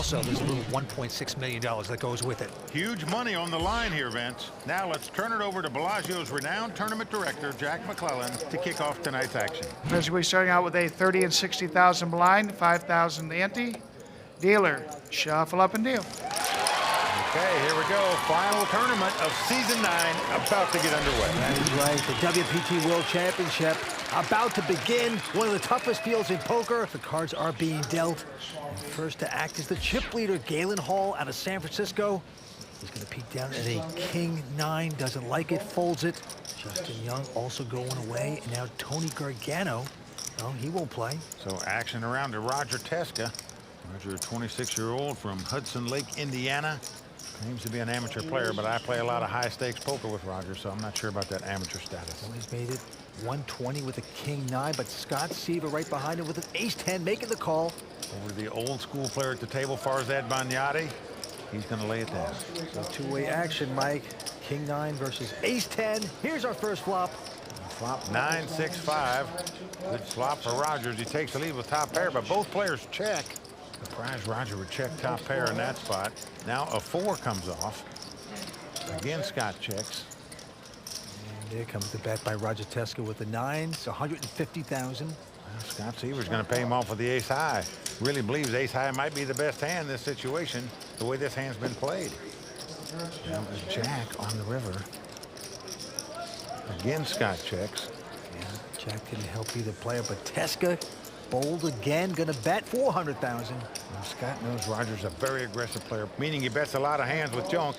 also there's a little $1.6 million that goes with it. Huge money on the line here, Vince. Now let's turn it over to Bellagio's renowned tournament director, Jack McClellan, to kick off tonight's action. Basically starting out with a 30 and 60,000 blind, 5,000 ante. Dealer, shuffle up and deal. Okay, here we go. Final tournament of season 9 about to get underway. That is right. The WPT World Championship about to begin. One of the toughest fields in poker. The cards are being dealt. And first to act is the chip leader, Galen Hall, out of San Francisco. He's going to peek down at a king 9. Doesn't like it, folds it. Justin Young also going away. And now Tony Gargano. No, he won't play. So action around to Roger Teska. Roger, a 26-year-old from Hudson Lake, Indiana. Claims to be an amateur player, but I play a lot of high-stakes poker with Roger, so I'm not sure about that amateur status. Well, he's made it 120 with a king 9, but Scott Seiver right behind him with an ace 10, making the call. Over to the old-school player at the table, Farzad Bonyadi. He's going to lay it down. So two-way action, Mike. King 9 versus ace 10. Here's our first flop. Flop 9-6-5. Good flop for Rogers. He takes the lead with top pair, but both players check. Surprised Roger would check top pair in that spot. Now a 4 comes off. Again, Scott checks. And there comes the bet by Roger Teska with the 9s, 150,000. Well, Scott Seiver's going to pay him off with the ace high. Really believes ace high might be the best hand in this situation, the way this hand's been played. Now there's Jack on the river. Again, Scott checks. Yeah, Jack didn't help either player, but Teska bold again, gonna bet 400,000. Well, Scott knows Roger's a very aggressive player, meaning he bets a lot of hands with junk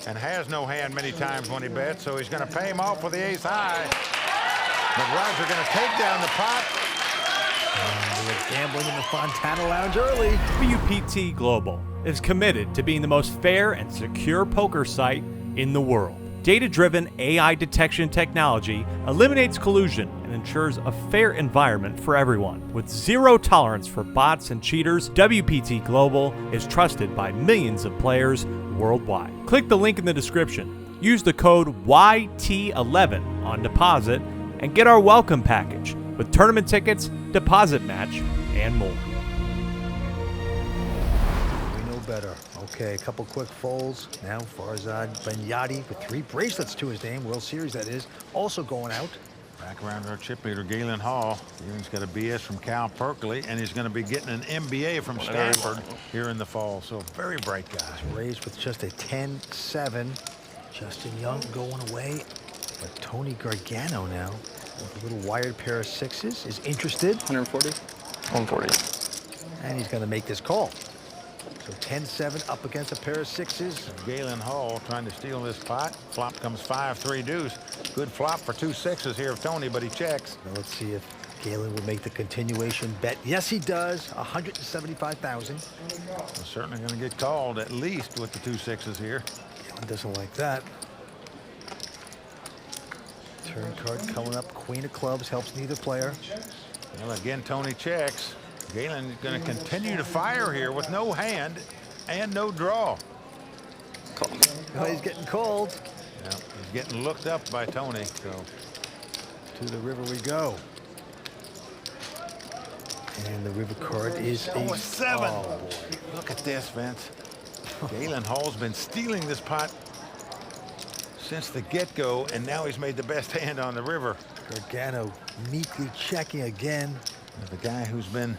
and has no hand many times when he bets, so he's gonna pay him off with the ace high. But Roger gonna take down the pot. And they were gambling in the Fontana Lounge early. WPT Global is committed to being the most fair and secure poker site in the world. Data-driven AI detection technology eliminates collusion and ensures a fair environment for everyone. With zero tolerance for bots and cheaters, WPT Global is trusted by millions of players worldwide. Click the link in the description. Use the code YT11 on deposit and get our welcome package with tournament tickets, deposit match, and more. We know better. Okay, a couple quick folds. Now Farzad Bonyadi with 3 bracelets to his name. World Series, that is. Also going out. Back around our chip leader, Galen Hall. Galen's got a BS from Cal Berkeley, and he's going to be getting an MBA from Stanford here in the fall. So very bright guy. Raised with just a 10-7. Justin Young going away. But Tony Gargano now with a little wired pair of 6s is interested. 140? 140. And he's going to make this call. So 10-7 up against a pair of 6s. Galen Hall trying to steal this pot. Flop comes 5-3 deuce. Good flop for 2 6s here of Tony, but he checks. Now let's see if Galen will make the continuation bet. Yes, he does. 175,000. Certainly going to get called at least with the 2 6s here. Galen doesn't like that. Turn card coming up. Queen of clubs helps neither player. Well, again, Tony checks. Galen is going to continue to fire here with no hand and no draw. Call. Oh, he's getting called. Yeah, he's getting looked up by Tony. So to the river we go. And the river card is a 7. Oh, boy. Look at this, Vince. Galen Hall's been stealing this pot since the get-go, and now he's made the best hand on the river. Gargano meekly checking again. The guy who's been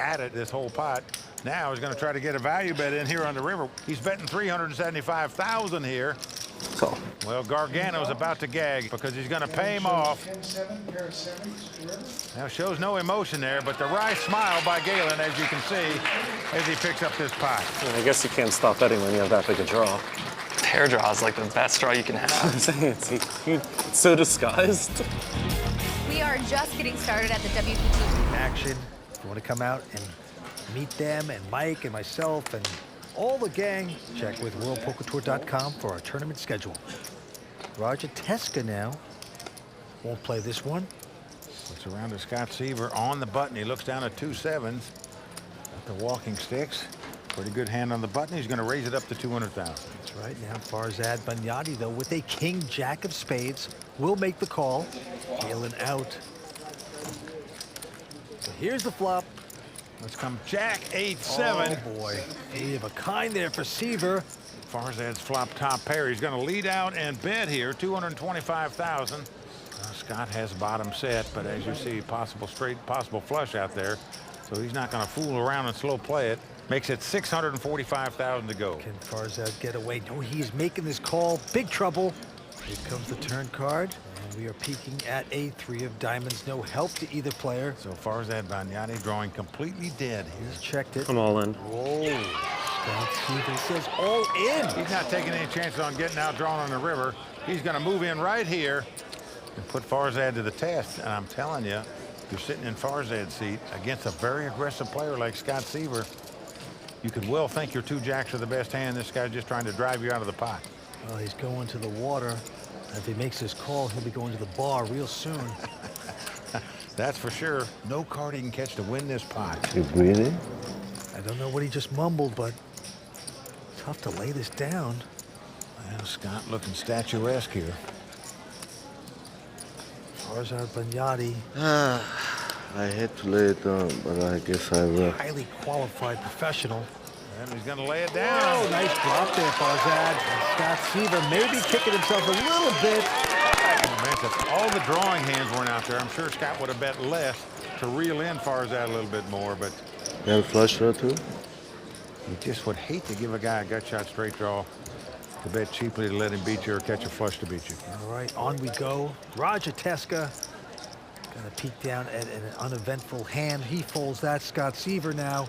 at it this whole pot now is going to try to get a value bet in here on the river. He's betting 375,000 here. Call. Well, Gargano's about to gag because he's going to pay him off. Now shows no emotion there, but the wry smile by Galen, as you can see, as he picks up this pot. Yeah, I guess you can't stop betting when you have that big a draw. Pair draw is like the best draw you can have. it's so disguised. We are just getting started at the WPT. Action. If you want to come out and meet them and Mike and myself and all the gang, check with worldpokertour.com for our tournament schedule. Roger Teska now won't play this one. It's around to Scott Seiver on the button. He looks down at 2 7s. Got the walking sticks. Pretty good hand on the button. He's going to raise it up to 200,000. That's right. Now Farzad Bonyadi, though, with a king jack of spades, will make the call. Galen out. So here's the flop. Let's come Jack 8-7. Oh boy, eight of a kind there for Seiver. Farzad's flop top pair. He's going to lead out and bet here, 225,000. Scott has bottom set, but as you see, possible straight, possible flush out there. So he's not going to fool around and slow play it. Makes it 645,000 to go. Can Farzad get away? No, he's making this call. Big trouble. Here comes the turn card. And we are peeking at a 3 of diamonds. No help to either player. So Farzad Bonyadi drawing completely dead here. He's checked it. I'm all in. Whoa. Scott Seiver says all in. He's not taking any chances on getting out drawn on the river. He's going to move in right here and put Farzad to the test. And I'm telling you, you're sitting in Farzad's seat against a very aggressive player like Scott Seiver. You could well think your 2 jacks are the best hand. This guy's just trying to drive you out of the pot. Well, he's going to the water. If he makes his call, he'll be going to the bar real soon. That's for sure. No card he can catch to win this pot. You breathing? I don't know what he just mumbled, but tough to lay this down. Well, Scott looking statuesque here. Farzad Bonyadi, I hate to lay it down, but I guess I will. highly qualified professional. And he's going to lay it Oh, down. nice drop there, Farzad. And Scott Seiver maybe kicking himself a little bit. Oh, man, if all the drawing hands weren't out there, I'm sure Scott would have bet less to reel in Farzad a little bit more, but And flush draw too? you just would hate to give a guy a gut shot straight draw to bet cheaply to let him beat you or catch a flush to beat you. All right, on we go. Roger Teska. Gonna peek down at an uneventful hand. He folds that. Scott Seiver now.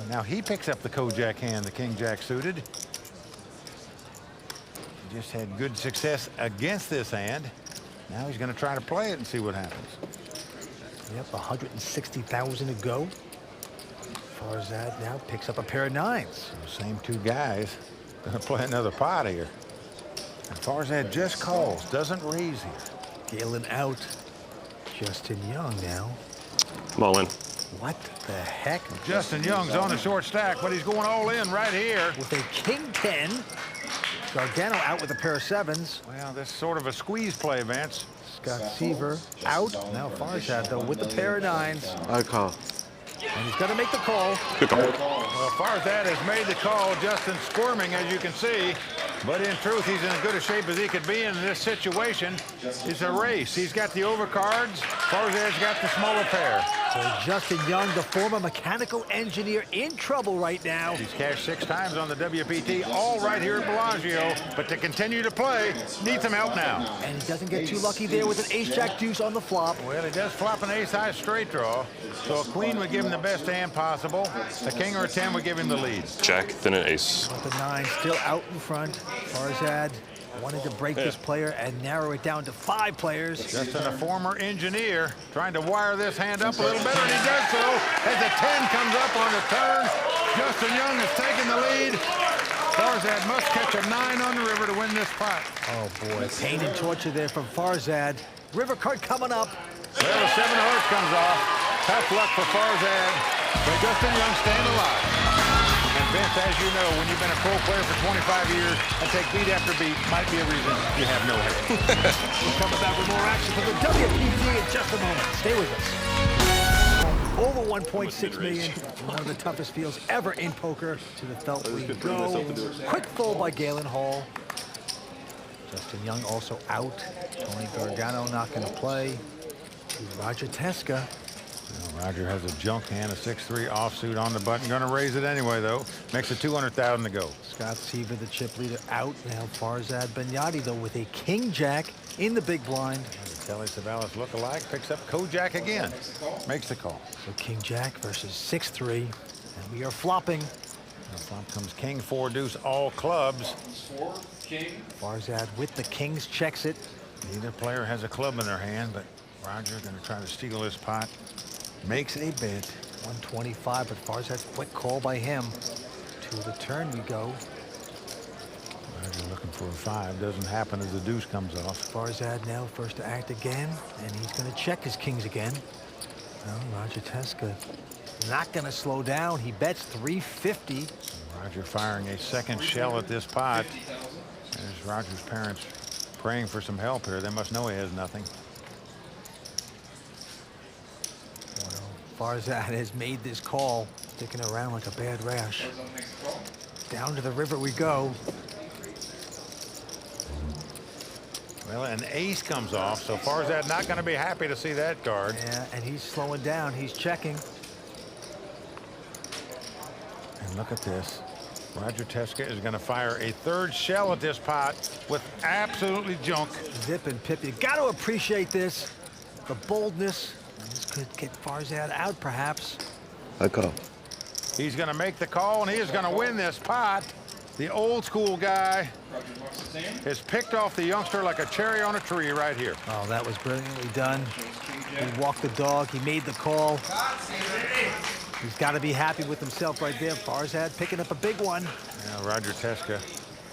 Now he picks up the Kojak hand, the King Jack suited. He just had good success against this hand. Now he's going to try to play it and see what happens. Yep, 160,000 to go. Farzad now picks up a pair of 9s. Same 2 guys going to play another pot here. And Farzad just calls, doesn't raise here. Galen out. Justin Young now. I'm all in. What the heck? Justin Young's on the short stack, but he's going all in right here. With a king 10. Gargano out with a pair of 7s. Well, this is sort of a squeeze play, Vance. Scott Seiver out. Now Farzad, though, with the pair of 9s. I call. And he's going to make the call. Good call. Well, Farzad has made the call. Justin squirming, as you can see. But in truth, he's in as good a shape as he could be in this situation. It's a race. He's got the overcards. Farzad's got the smaller pair. So Justin Young, the former mechanical engineer, in trouble right now. He's cashed 6 times on the WPT, all right here at Bellagio. But to continue to play, needs some help now. And he doesn't get too lucky there with an ace-jack deuce on the flop. Well, he does flop an ace-high straight draw. So a queen would give him the best hand possible. A king or a 10 would give him the lead. Jack, then an ace. With the 9 still out in front. Farzad wanted to break this player and narrow it down to 5 players. Justin, a former engineer, trying to wire this hand up a little better, and he does so. As the 10 comes up on the turn, Justin Young has taken the lead. Farzad must catch a 9 on the river to win this pot. Oh boy, pain and torture there from Farzad. River card coming up. Well, the 7 of hearts comes off. Tough luck for Farzad, but Justin Young staying alive. And Vince, as you know, when you've been a pro player for 25 years and take beat after beat, might be a reason you have no hair. We'll come back with more action from the WPT in just a moment. Stay with us. Over 1.6 million, one of the toughest fields ever in poker. To the felt we go. Quick fold by Galen Hall. Justin Young also out. Tony Gargano not going to play. Roger Teska. Well, Roger has a junk hand, a 6-3 offsuit on the button. Going to raise it anyway, though. Makes it 200,000 to go. Scott Seiver, the chip leader, out. Now Farzad Bonyadi, though, with a king-jack in the big blind. Telly Savalas look-alike picks up Kojak again. Makes the call. So king-jack versus 6-3. And we are flopping. Now flop comes king, 4 deuce, all clubs. Farzad with the kings checks it. Neither player has a club in their hand, but Roger going to try to steal this pot. Makes a bet. 125, but Farzad's quick call by him. To the turn we go. Roger looking for a 5. Doesn't happen as the deuce comes off. Farzad now first to act again, and he's going to check his kings again. Well, Roger Teska not going to slow down. He bets 350. Roger firing a second shell at this pot. There's Roger's parents praying for some help here. They must know he has nothing. Farzad has made this call, sticking around like a bad rash. Down to the river we go. Well, an ace comes off, so Farzad not going to be happy to see that card. Yeah, and he's slowing down. He's checking. And look at this. Roger Teska is going to fire a third shell at this pot with absolutely junk. Zip and Pip. You got to appreciate this. The boldness. This could get Farzad out, perhaps. I call. He's going to make the call, and he is going to win this pot. The old school guy has picked off the youngster like a cherry on a tree right here. Oh, that was brilliantly done. He walked the dog. He made the call. He's got to be happy with himself right there. Farzad picking up a big one. Now, Roger Teska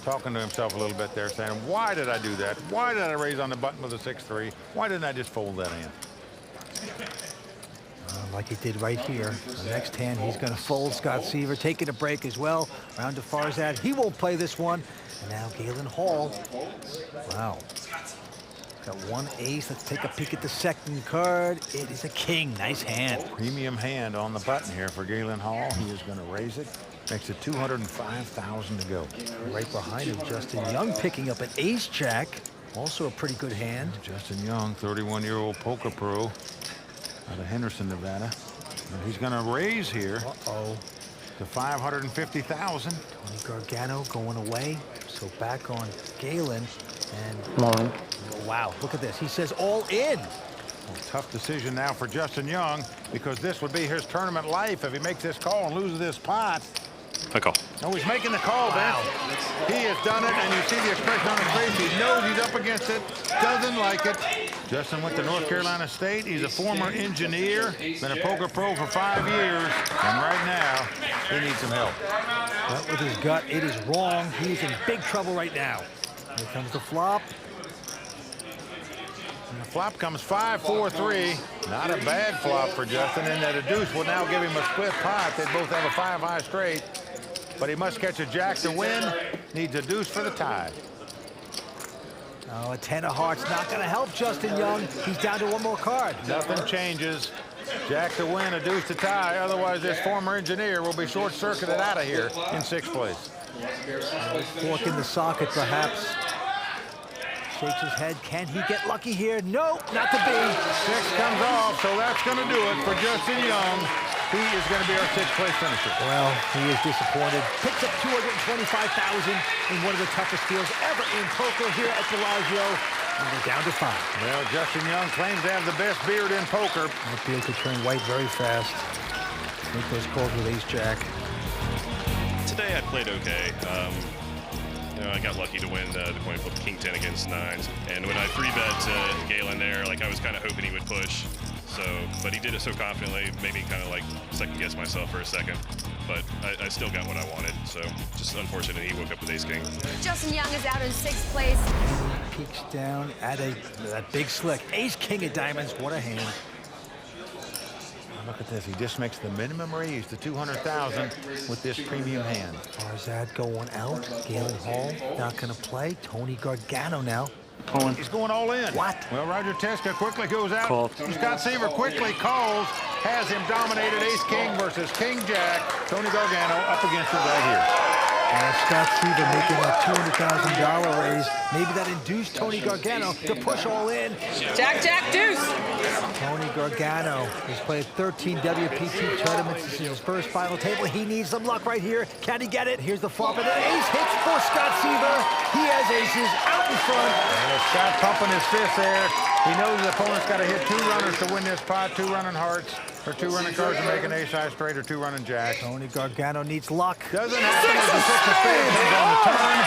talking to himself a little bit there, saying, why did I do that? Why did I raise on the button with a 6-3? Why didn't I just fold that in? Like he did right here. The next hand, he's going to fold. Scott Seiver taking a break as well. Round to Farzad. He won't play this one. And now Galen Hall. Wow. Got one ace. Let's take a peek at the second card. It is a king. Nice hand. Premium hand on the button here for Galen Hall. He is going to raise it. Makes it 205,000 to go. Right behind him, Justin Young picking up an ace-jack. Also a pretty good hand. Justin Young, 31-year-old poker pro out of Henderson, Nevada. And he's going to raise here to 550,000. Tony Gargano going away. So back on Galen. And wow, look at this. He says all in. Well, tough decision now for Justin Young, because this would be his tournament life if he makes this call and loses this pot. I call. Oh, he's making the call, Vince. He has done it, and you see the expression on his face. He knows he's up against it, doesn't like it. Justin went to North Carolina State. He's a former engineer, been a poker pro for 5 years, and right now, he needs some help. Well, with his gut, it is wrong. He's in big trouble right now. Here comes the flop. And the flop comes 5-4-3. Not a bad flop for Justin, in that a deuce will now give him a split pot. They both have a 5-high straight, but he must catch a jack to win. Needs a deuce for the tie. Oh, a 10 of hearts not going to help Justin Young. He's down to one more card. Nothing changes. Jack to win, a deuce to tie. Otherwise, this former engineer will be short-circuited out of here in 6th place. Fork in the socket, perhaps. Shakes his head. Can he get lucky here? No, not to be. 6 comes off, so that's going to do it for Justin Young. He is going to be our 6th place finisher. Well, he is disappointed. Picks up $225,000 in one of the toughest deals ever in poker here at Bellagio. And we're down to 5. Well, Justin Young claims to have the best beard in poker. The beard could turn white very fast. Make those calls with ace-jack. Today I played okay. You know, I got lucky to win the coin flip king 10 against 9s, and when I 3-bet Galen there, like I was kind of hoping he would push. So, but he did it so confidently, made me kind of like second guess myself for a second. But I still got what I wanted. So just unfortunate he woke up with ace king. Justin Young is out in 6th place. Peeks down at that big slick. Ace king of diamonds. What a hand. Look at this. He just makes the minimum raise to 200,000 with this premium hand. Farzad going out. Galen Hall not going to play. Tony Gargano now. He's going all in. What? Well, Roger Teska quickly goes out. Call. Scott Seiver quickly calls. Has him dominated ace-king versus king-jack. Tony Gargano up against it right here. Scott Seiver making a $200,000 raise. Maybe that induced Tony Gargano to push all in. Jack, deuce. Tony Gargano has played 13 WPT tournaments. This is his first final table. He needs some luck right here. Can he get it? Here's the flop, and an ace hits for Scott Seiver. He has aces out in front. And Scott pumping his fist there. He knows his opponent's got to hit 2 runners to win this pot, 2 running hearts, or 2 running cards to make an ace-high straight, or 2 running jacks. Tony Gargano needs luck. Doesn't happen as the 6 of spades comes on the turn.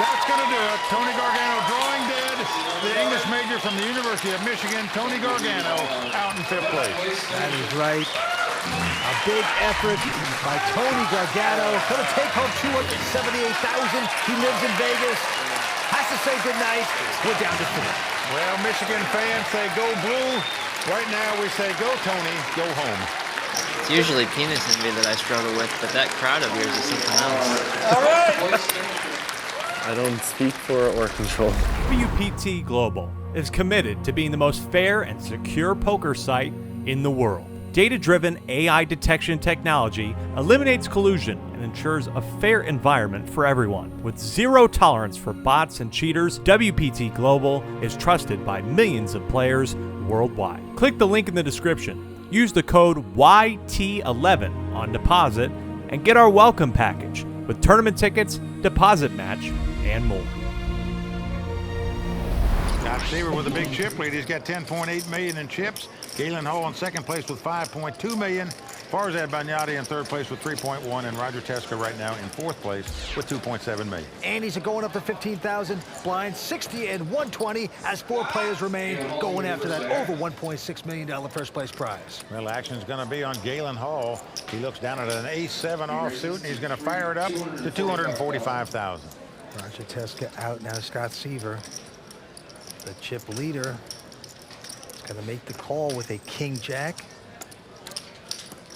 That's going to do it. Tony Gargano drawing dead. The English major from the University of Michigan, Tony Gargano, out in 5th place. That is right. A big effort by Tony Gargano. Going to take home $278,000. He lives in Vegas. Has to say goodnight. We're down to 3. Well, Michigan fans say go blue. Right now we say go Tony, go home. It's usually penis envy that I struggle with, but that crowd of yours is something else. All right. I don't speak for or control. WPT Global is committed to being the most fair and secure poker site in the world. Data-driven AI detection technology eliminates collusion and ensures a fair environment for everyone. With zero tolerance for bots and cheaters, WPT Global is trusted by millions of players worldwide. Click the link in the description. Use the code YT11 on deposit and get our welcome package with tournament tickets, deposit match, and more. Scott Seiver with a big chip lead. He's got 10.8 million in chips. Galen Hall in second place with 5.2 million. Farzad Bonyadi in third place with 3.1, and Roger Teska right now in fourth place with 2.7 million. Andes are going up to 15,000 blind, 60 and 120 as 4 players remain going after that over $1.6 million first place prize. Well, action's going to be on Galen Hall. He looks down at an ace-7 offsuit, and he's going to fire it up to 245,000. Roger Teska out now. Scott Seiver, the chip leader, is going to make the call with a king-jack.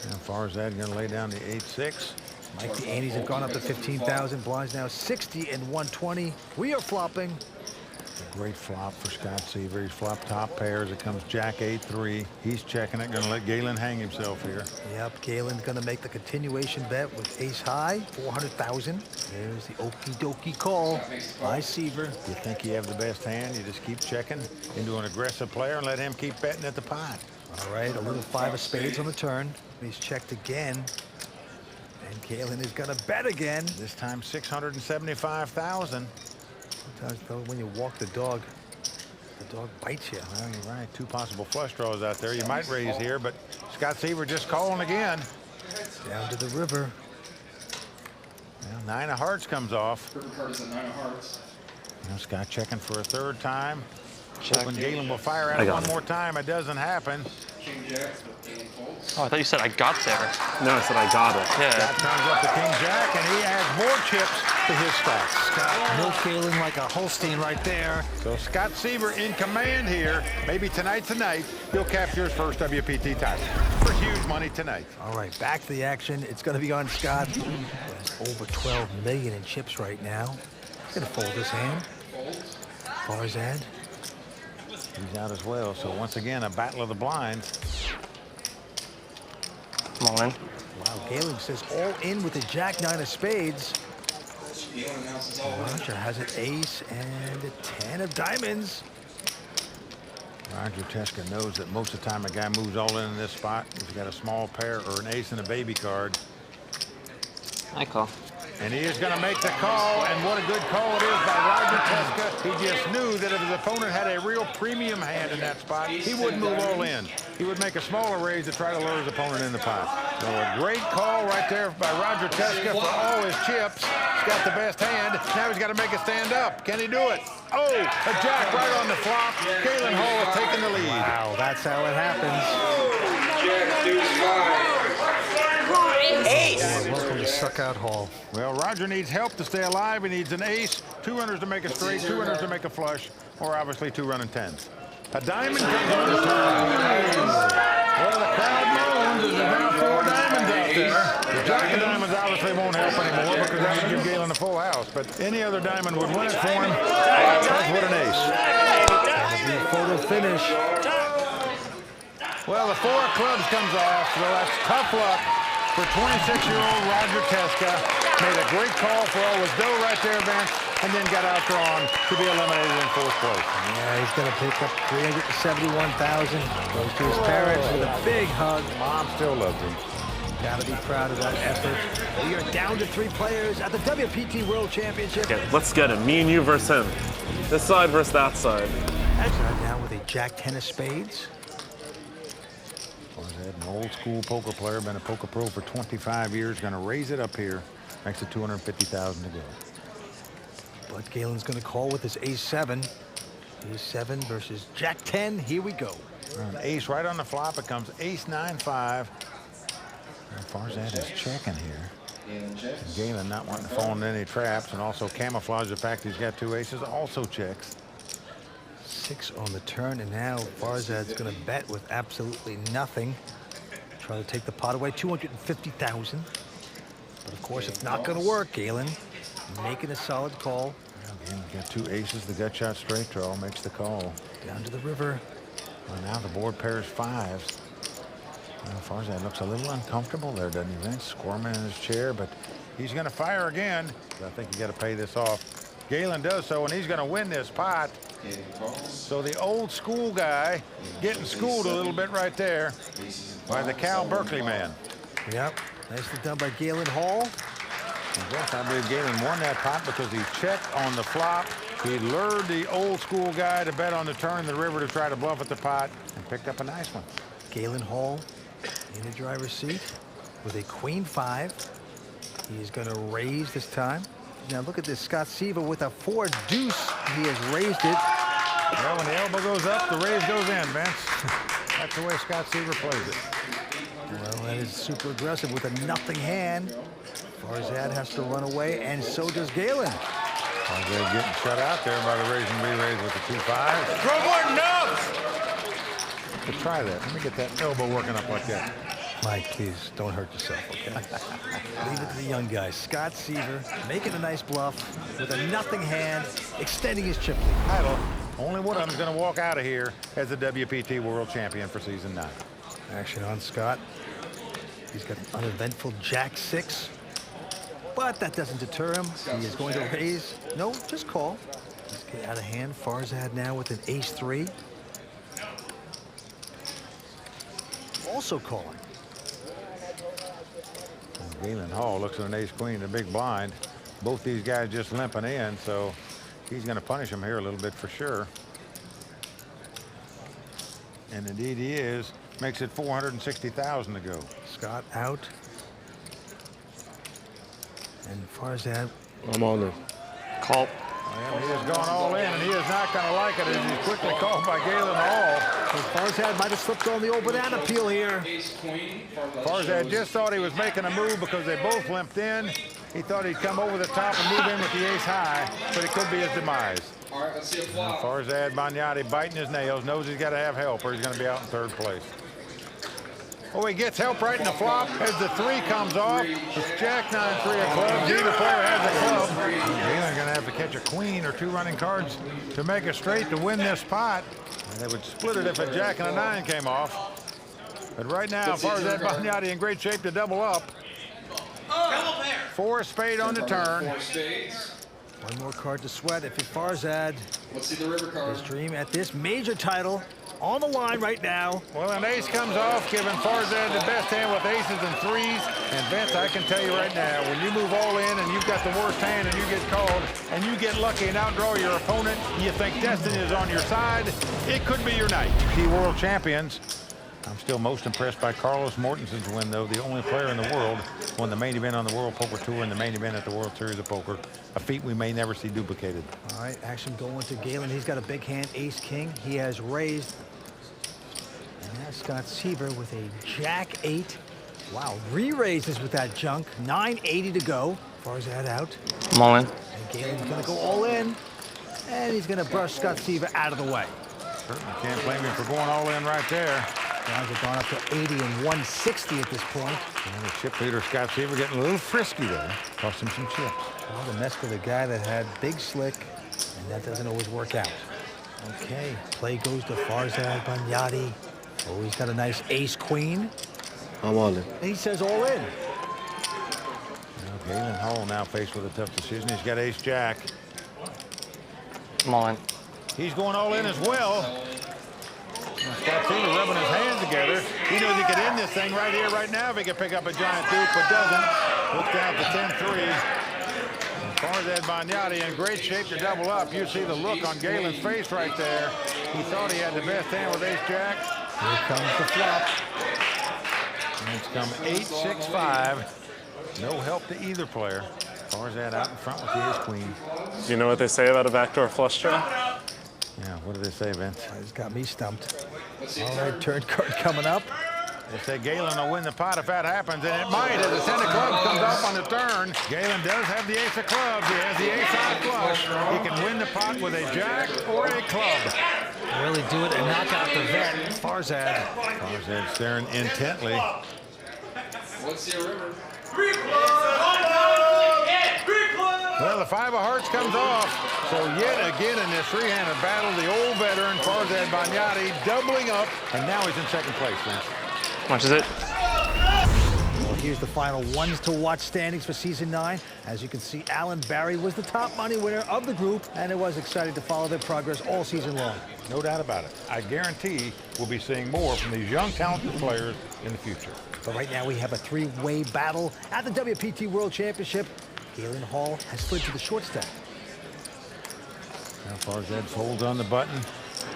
How far is that? Going to lay down the 8-6. Mike, the Andes have gone up to 15,000. Blinds now 60 and 120. We are flopping. A great flop for Scott Seiver. He's flopped top pairs. It comes Jack 8-3. He's checking it. Going to let Galen hang himself here. Yep, Galen's going to make the continuation bet with ace high, 400,000. There's the okie dokie call by Seiver. You think you have the best hand, you just keep checking into an aggressive player and let him keep betting at the pot. All right, a little 5 of spades on the turn. He's checked again. And Galen is going to bet again. This time 675,000. Sometimes, though, when you walk the dog bites you. Well, you're right. 2 possible flush draws out there. You might raise here, but Scott Seiver just calling again. Down to the river. Well, 9 of hearts comes off. Now Scott checking for a third time. Hoping Galen will fire out one more time. It doesn't happen. Oh, I thought you said I got there. No, I said I got it. Yeah. Scott turns up the king-jack, and he adds more chips to his stack. Scott milk Galen like a Holstein right there. So Scott Seiver in command here. Maybe tonight's the night he'll capture his first WPT title for huge money tonight. All right, back to the action. It's going to be on Scott. He has over 12 million in chips right now. He's going to fold his hand. Farzad. He's out as well. So once again, a battle of the blinds. Come on. Wow, Galen says all in with the jack 9 of spades. Roger has an ace and a 10 of diamonds. Roger Teska knows that most of the time a guy moves all in this spot. He's got a small pair or an ace and a baby card. I call. And he is going to make the call, and what a good call it is by Roger Teska. He just knew that if his opponent had a real premium hand in that spot, he wouldn't move all in. He would make a smaller raise to try to lure his opponent in the pot. So a great call right there by Roger Teska for all his chips. He's got the best hand. Now he's got to make it stand up. Can he do it? Oh, a jack right on the flop. Galen Hall is taking the lead. Wow, that's how it happens. Ace. Welcome to Suckout Hall. Well, Roger needs help to stay alive. He needs an ace, 2 runners to make a straight, 2 runners to make a flush, or obviously 2 running tens. A diamond comes on the turn. Well, the crowd moans as there's now 4 diamonds out there. The jack of diamonds obviously won't help anymore because that would give Galen a full house, but any other diamond would win it for him. That's what an ace. That'll be a photo finish. Well, the 4 of clubs comes off, so that's tough luck for 26-year-old Roger Teska. Made a great call for all his dough right there, Vince, and then got outdrawn to be eliminated in 4th place. Yeah, he's going to pick up 371,000. Goes to his parents with a big hug. Mom still loves him. Got to be proud of that effort. We are down to 3 players at the WPT World Championship. Okay, let's get him. Me and you versus him. This side versus that side. Now with a jack 10 of spades. An old school poker player, been a poker pro for 25 years, going to raise it up here. Makes it 250,000 to go. But Galen's going to call with his ace-7. Ace-7 versus jack 10. Here we go. An ace right on the flop. It comes ace-9-5. Farzad is checking here. And Galen not wanting to fall into any traps and also camouflage the fact he's got 2 aces. Also checks. 6 on the turn, and now Farzad's going to bet with absolutely nothing. Try to take the pot away, 250,000. But of course, it's not going to work. Galen making a solid call. Galen got 2 aces. The gut shot straight draw makes the call. Down to the river. Well, now the board pairs 5s. Well, Farzad looks a little uncomfortable there, doesn't he, Vince? Squirming in his chair, but he's going to fire again. I think you got to pay this off. Galen does so, and he's going to win this pot. So the old school guy getting schooled a little bit right there by the Cal Berkeley man. Yep, nicely done by Galen Hall. Yes, I believe Galen won that pot because he checked on the flop. He lured the old school guy to bet on the turn in the river to try to bluff at the pot and picked up a nice one. Galen Hall in the driver's seat with a queen 5. He is going to raise this time. Now look at this, Scott Seiver with a 4 deuce. He has raised it. Well, when the elbow goes up, the raise goes in, Vince. That's the way Scott Seiver plays it. Well, that is super aggressive with a nothing hand. Farzad has to run away, and so does Galen. Farzad getting shut out there by the raise and re-raise with the 2-5. Throw more nuts! Let's try that. Let me get that elbow working up like that. Mike, please don't hurt yourself, okay? Leave it to the young guys. Scott Seiver making a nice bluff with a nothing hand, extending his chip lead. Title. Only one of them is going to walk out of here as the WPT World Champion for Season 9. Action on Scott. He's got an uneventful Jack-6. But that doesn't deter him. He is going to raise. No, just call. Let's get out of hand. Farzad now with an ace-3. Also calling. Galen Hall looks at an ace-queen, the big blind. Both these guys just limping in, so he's going to punish him here a little bit for sure. And indeed he is. Makes it 460,000 to go. Scott out. And Farzad. I'm on it. Call. Well, he has gone all in, and he is not going to like it as he's quickly called by Galen Hall. So Farzad might have slipped on the old banana peel here. Farzad just thought he was making a move because they both limped in. He thought he'd come over the top and move in with the ace high, but it could be his demise. All right, let's see a flop. Farzad Bonyadi biting his nails, knows he's got to have help or he's going to be out in 3rd place. Oh, he gets help right in the flop as the 3 comes off. It's Jack 9-3 of clubs. Either player has a club. Galen's going to have to catch a queen or 2 running cards to make a straight to win this pot. And they would split it if a Jack and a 9 came off. But right now, Farzad Bonyadi in great shape to double up. 4 spade on the turn. 4 spades. One more card to sweat if it's Farzad. Let's see the river card. His dream at this major title on the line right now. Well, an ace comes off, giving Farzad the best hand with aces and 3s. And Vince, I can tell you right now, when you move all in and you've got the worst hand and you get called and you get lucky and outdraw your opponent, you think destiny is on your side, it could be your night. WPT World Champions. I'm still most impressed by Carlos Mortensen's win, though. The only player in the world won the main event on the World Poker Tour and the main event at the World Series of Poker. A feat we may never see duplicated. All right, action going to Galen. He's got a big hand, ace-king. He has raised. And now Scott Seiver with a Jack-8. Wow, re-raises with that junk. 980 to go. Farzad out. I'm all in. And Galen's going to go all in. And he's going to brush Scott Seiver out of the way. Certainly can't blame him for going all in right there. Guys have gone up to 80 and 160 at this point. And the chip leader, Scott Seiver, getting a little frisky there. Cost him some chips. Well, the mess with a guy that had big slick, and that doesn't always work out. Okay, play goes to Farzad Bonyadi. Oh, he's got a nice ace-queen. I'm all in. He says all in. Galen Hall now faced with a tough decision. He's got ace-jack. I'm all in. He's going all in as well. Scott Seiver rubbing his hands together. He knows he could end this thing right here, right now if he could pick up a giant duke, but doesn't. Looks down to 10-3. Farzad Bonyadi in great shape to double up. You see the look on Galen's face right there. He thought he had the best hand with ace-jack. Here comes the flop. And it's come 8-6-5. No help to either player. Farzad out in front with the ace-queen. Do you know what they say about a backdoor flush draw? Yeah, what do they say, Vince? He's got me stumped. All right, turn card coming up. They say Galen will win the pot if that happens, and it might as the 10 of clubs comes up on the turn. Galen does have the ace of clubs. He has the ace high flush. He can win the pot with a jack or a club. Really do it and knock out the vet, Farzad. Farzad staring intently. Let's see a river. Well, the 5 of hearts comes off. So yet again in this 3-handed battle, the old veteran Farzad Bonyadi doubling up, and now he's in 2nd place, Vince. Much is it? Well, here's the final ones to watch standings for season 9. As you can see, Alan Barry was the top money winner of the group, and it was exciting to follow their progress all season long. No doubt about it. I guarantee we'll be seeing more from these young, talented players in the future. But right now we have a three-way battle at the WPT World Championship. Galen Hall has slid to the short stack. Now Farzad folds on the button.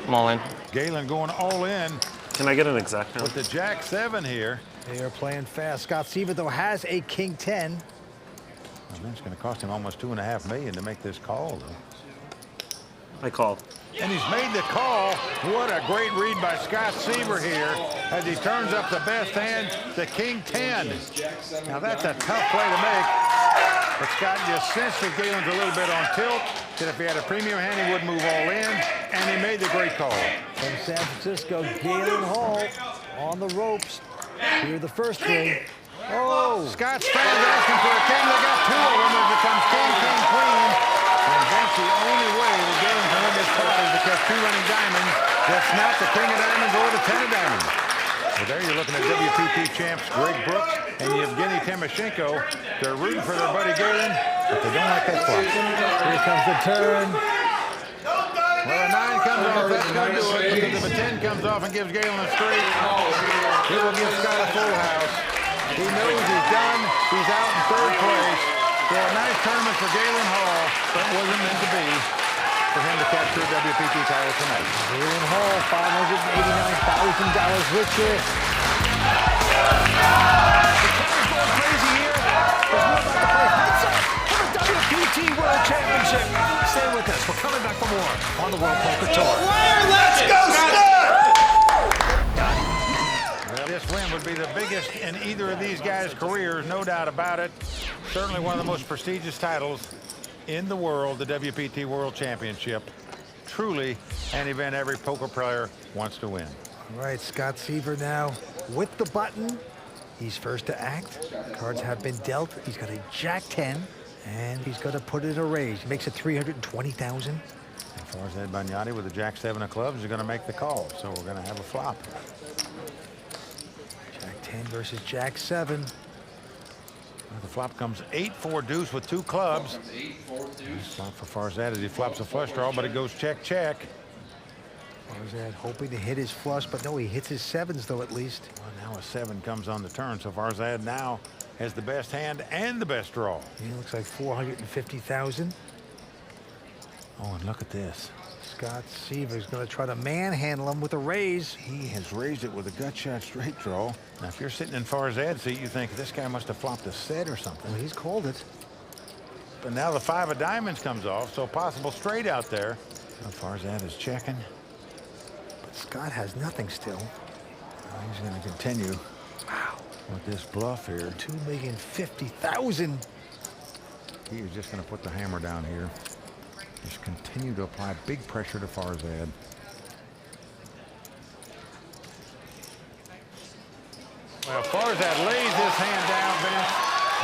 I'm all in. Galen going all in Can I get an exact with the Jack 7 here. They are playing fast. Scott Seiver, though, has a King 10. Well, man, it's going to cost him almost $2.5 million to make this call, though. I called. And he's made the call. What a great read by Scott Seiver here as he turns up the best hand, the King 10. Now that's a tough play to make. But Scott just sensed that Galen's a little bit on tilt, that if he had a premium hand, he would move all in, and he made the great call. From San Francisco, Galen Hall on the ropes. Here the first three. Oh! Scott's fans asking for a king. They got two of them. It becomes king, king, queen. And that's the only way that Galen can win this pot is to catch two running diamonds. That's not the king of diamonds or the 10 of diamonds. Well, there you're looking at WPT champs Greg Brooks and Yevgeny Timoshenko. They're rooting for their buddy Galen, but they don't like that flop. Here comes the turn. Well, a 9 comes off, that's going to do it, because if a 10 comes off and gives Galen a straight, it will give Scott a full house. He knows he's done. He's out in third place. So a nice tournament for Galen Hall, but wasn't meant to be for him to capture a WPT title tonight. Galen Hall, $589,000 richer. The crowd's going crazy here. As we're about to play heads up for the WPT World Championship. Stay with us. We're coming back for more on the World Poker Tour. Let's go, Scott! Well, this win would be the biggest in either of these guys' careers, no doubt about it. Certainly one of the most prestigious titles in the world, the WPT World Championship. Truly an event every poker player wants to win. All right, Scott Seiver now with the button. He's first to act. Cards have been dealt. He's got a Jack 10, and he's going to put it in a raise. He makes it $320,000. Farzad Bonyadi with the Jack 7 of clubs is going to make the call, so we're going to have a flop. Jack 10 versus Jack 7. Well, the flop comes 8-4 deuce with 2 clubs. Nice flop for Farzad as he flops a flush draw, but it goes check, check. Farzad hoping to hit his flush, but no, he hits his 7s, though, at least. Well, now a 7 comes on the turn, so Farzad now has the best hand and the best draw. He looks like $450,000. Oh, and look at this. Scott Seiver's going to try to manhandle him with a raise. He has raised it with a gut shot straight draw. Now, if you're sitting in Farzad's seat, you think this guy must have flopped a set or something. Well, he's called it. But now the 5 of diamonds comes off, so possible straight out there. Now Farzad is checking. But Scott has nothing still. Now he's going to continue. Wow. With this bluff here. $2,050,000. He is just going to put the hammer down here. Just continue to apply big pressure to Farzad. Well, Farzad lays his hand down, Vince.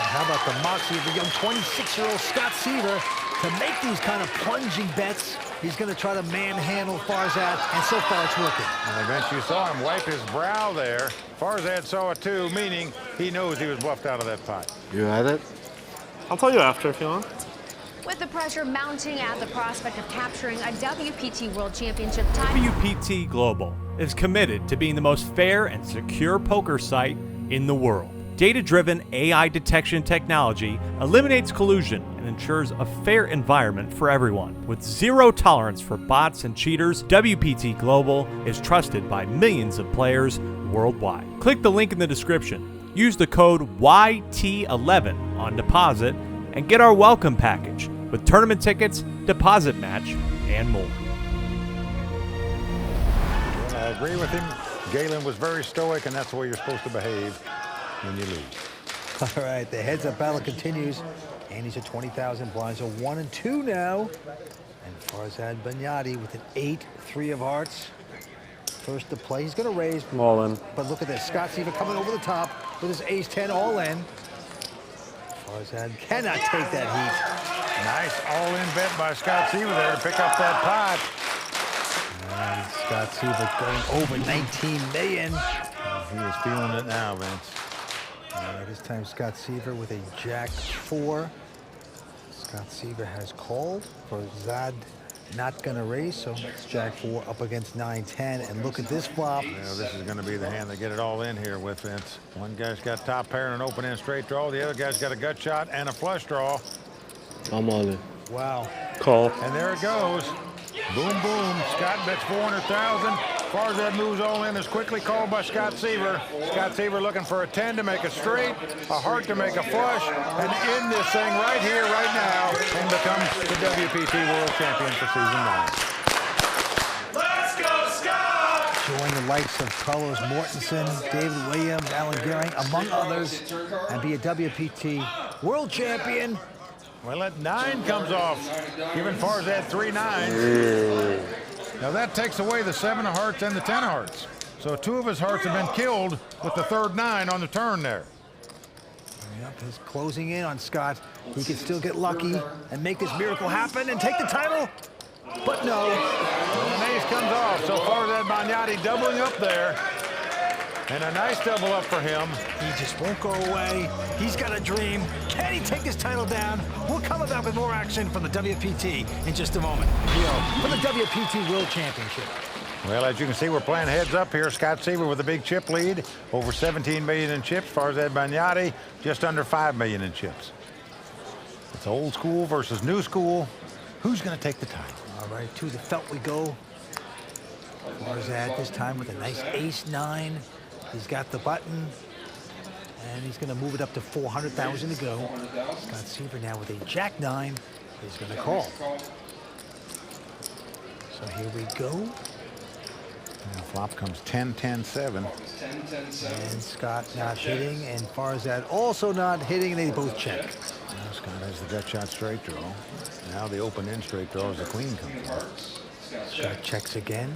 And how about the moxie of the young 26-year-old Scott Seiver to make these kind of plunging bets? He's going to try to manhandle Farzad, and so far it's working. And Vince, you saw him wipe his brow there. Farzad saw it too, meaning he knows he was bluffed out of that pot. You had it? I'll tell you after if you want. With the pressure mounting at the prospect of capturing a WPT World Championship title. WPT Global is committed to being the most fair and secure poker site in the world. Data-driven AI detection technology eliminates collusion and ensures a fair environment for everyone. With zero tolerance for bots and cheaters, WPT Global is trusted by millions of players worldwide. Click the link in the description. Use the code YT11 on deposit and get our welcome package with tournament tickets, deposit match, and more. Well, I agree with him. Galen was very stoic, and that's the way you're supposed to behave when you lose. All right, the heads-up battle continues. And he's at 20,000 blinds, so 1 and 2 now. And Farzad Bonyadi with an 8, 3 of hearts. First to play, he's going to raise. I'm all in. But look at this, Scott Seiver coming over the top with his ace-10 all in. Farzad cannot take that heat. Nice all-in bet by Scott Seiver there to pick up that pot. And Scott Seiver going over $19 million. He is feeling it now, Vince. This time Scott Seiver with a Jack 4. Scott Seiver has called for Zad not gonna raise, so it's Jack 4 up against 9-10. And look at this flop. Well, this is gonna be the hand that get it all in here with Vince. One guy's got top pair and an open end straight draw. The other guy's got a gut shot and a flush draw. I'm all in. Wow. Call. And there it goes. Boom, boom. Scott bets 400,000. Farzad moves all in, is quickly called by Scott Seiver. Scott Seiver looking for a 10 to make a straight, a heart to make a flush, and end this thing right here, right now, and becomes the WPT World Champion for season 9. Let's go, Scott! Join the likes of Carlos Mortensen, David Williams, Alan Gehring, among others, and be a WPT World Champion. Well, that 9 comes off, giving Farzad 3 9s. Now that takes away the 7 of hearts and the 10 of hearts. So 2 of his hearts have been killed with the third 9 on the turn there. Yep, he's closing in on Scott. He can still get lucky and make this miracle happen and take the title. But no. And an ace comes off, so Farzad Bonyadi doubling up there. And a nice double up for him. He just won't go away. He's got a dream. Can he take this title down? We'll come back with more action from the WPT in just a moment. For the WPT World Championship. Well, as you can see, we're playing heads up here. Scott Seiver with a big chip lead, over 17 million in chips. Farzad Bonyadi just under 5 million in chips. It's old school versus new school. Who's going to take the title? All right, to the felt we go. Farzad this time with a nice ace-9. He's got the button, and he's going to move it up to 400,000 to go. Scott Seiver now with a Jack-9 is going to call. So here we go. Now flop comes 10-10-7. And Scott not hitting, and Farzad also not hitting, and they both check. Now Scott has the gut shot straight draw. Now the open in straight draw as the queen comes in. Scott checks again.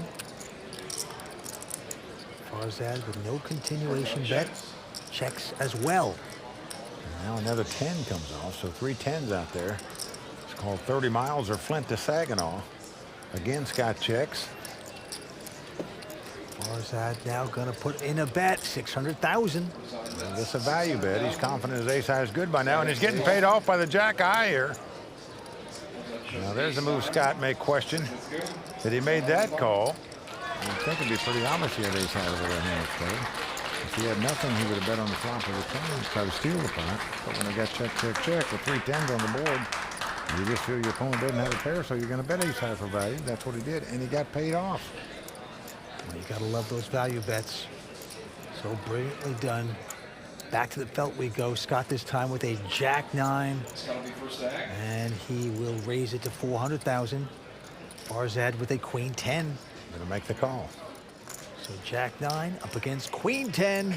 Farzad with no continuation bet, checks as well. And now another 10 comes off, so 3 10s out there. It's called 30 miles or Flint to Saginaw. Again, Scott checks. Farzad now gonna put in a bet, 600,000. Well, this is a value bet. He's confident his ace high is good by now, and he's getting paid off by the jack high here. Now there's a move Scott may question that he made that call. I think it'd be pretty obvious he had ace high over there hand played. If he had nothing, he would have bet on the flop of the 10s, try to steal the pot. But when they got check, check, check with 3 10s on the board, you just feel your opponent doesn't have a pair, so you're going to bet ace high for value. That's what he did, and he got paid off. Well, you gotta love those value bets. So brilliantly done. Back to the felt we go. Scott this time with a Jack-9, and he will raise it to 400,000. Farzad with a Queen 10. Gonna make the call. So Jack-9 up against Queen 10.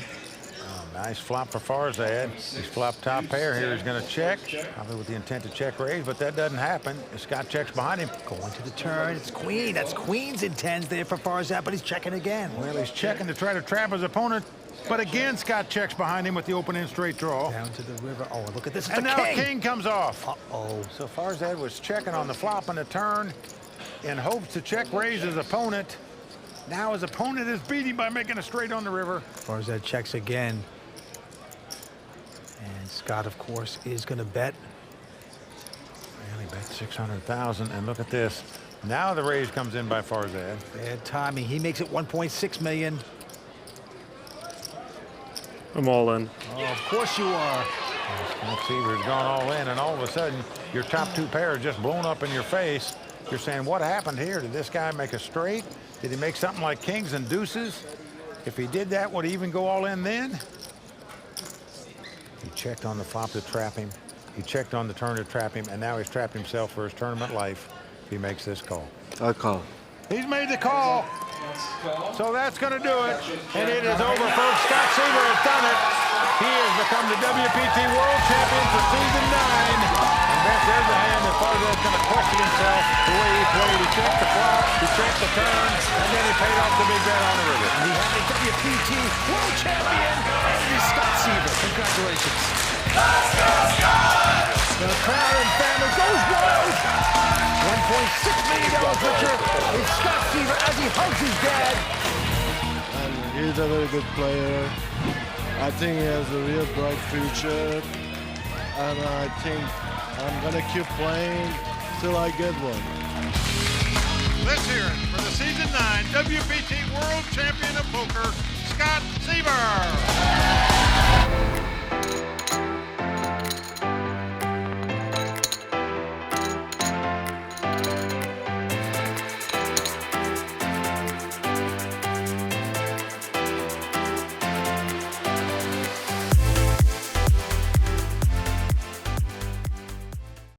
Oh, nice flop for Farzad. He's flopped top pair here. He's going to check, probably with the intent to check raise, but that doesn't happen. Scott checks behind him. Going to the turn. It's Queen. That's Queens and 10s there for Farzad, but he's checking again. Well, he's checking to try to trap his opponent, but again, Scott checks behind him with the open in straight draw. Down to the river. Oh, look at this. It's and the now king. king comes off. Uh-oh. So Farzad was checking on the flop and the turn in hopes to check raise his opponent. Now his opponent is beating by making a straight on the river. Farzad checks again. And Scott, of course, is going to bet. Well, he bet 600,000, and look at this. Now the raise comes in by Farzad. Bad timing. He makes it 1.6 million. I'm all in. Oh, of course you are. Scott Seiver's gone all in, and all of a sudden, your top 2 pairs just blown up in your face. You're saying, what happened here? Did this guy make a straight? Did he make something like kings and deuces? If he did that, would he even go all in then? He checked on the flop to trap him. He checked on the turn to trap him, and now he's trapped himself for his tournament life if he makes this call. I call. He's made the call. So that's going to do it. And it is over, folks. Scott Seiver has done it. He has become the WPT World Champion for season 9. And there's the hand that Farzad's going to question himself the way he played. He checked the flop, he checked the turn, and then he paid off the big bet on the river. We have a WPT World Champion, and it is Scott Seiver. Congratulations. Let's go, Scott! The crowd and family goes wild. $1.6 million picture is Scott Seiver as he hugs his dad. He's a very good player. I think he has a real bright future. And I think I'm going to keep playing till I get one. Let's hear it for the Season 9 WPT World Championship.